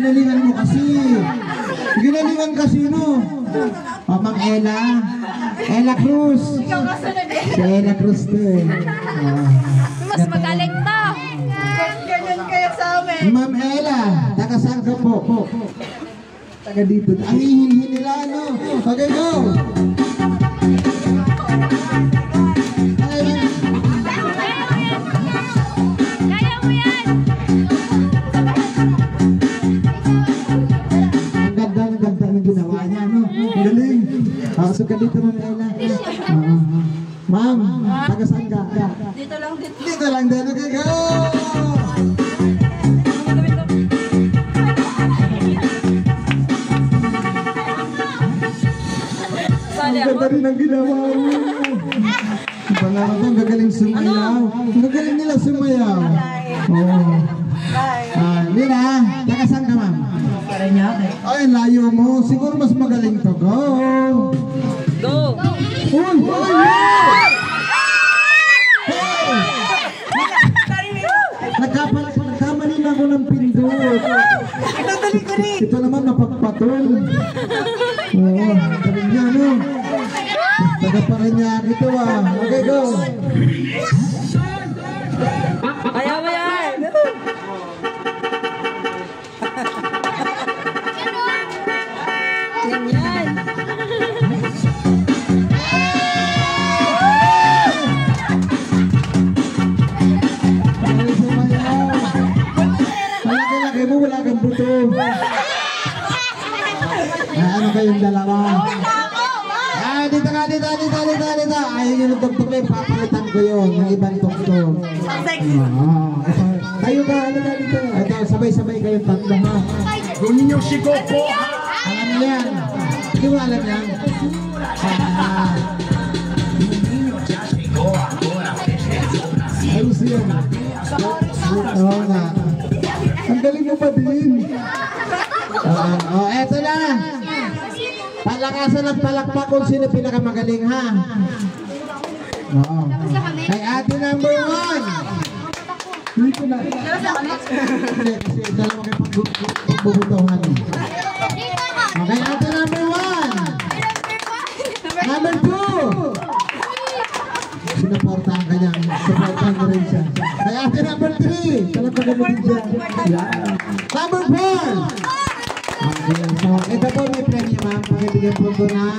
ginalingan mo kasi. Ginalingan kasi, no? O, Ma'am Ella. Ella Cruz. Ikaw kasunod eh. Si Ella Cruz to eh. Mas magaling to. Ganyan kayo sa amin. Ma'am Ella, taga saan ka po? Taga dito. Ang hihinhin nila, no? Okay, go! Pasok ka dito na Ella. Ma'am, taga saan ka? Dito lang, dito. Dito lang din. Okay, go! Ang ganda rin ang ginawa mo. Iba nga naman, gagaling sumayaw. Gagaling nila sumayaw. Oo. Lina, taga saan ka ma'am? Ay, layo mo. Siguro mas magaling to. Go! Go! Uy! Nagkamali na ako ng pindot. Ito naman napagpatol. Oo, galing niya, no? Taga pa rin niya ito, ah. Okay, go! Kaya mo yan! Ganyan! Laki-laki mo, wala kang buto. Ano kayong dalawa? Dito ka, dito. Ayaw nyo ng tugtog na papalitan ko yun. Yung ibang tugtog. Kayo ka, ano ka dito? Ito, sabay-sabay kayong tatlo, ha? Yung ninyong sikopo. Alam niyo yan. Hindi mo alam yan. Ayos yan. Oo nga. Ang galing mo pa din. Eto na. Palakasan at palakpak kung sino pinakamagaling, ha? Oo. Kay ate number 1. Dito na. Hindi, kasi dalawa kayo pagbubutuhan. Okay, ate number 1. Number 2. Sinuportahan ka niya. Supportahan mo rin siya. Kay ate number 3. Talagang mo din siya. Number 4. Okay, so ito po may premyo, ma'am. Pakibigyan po ko na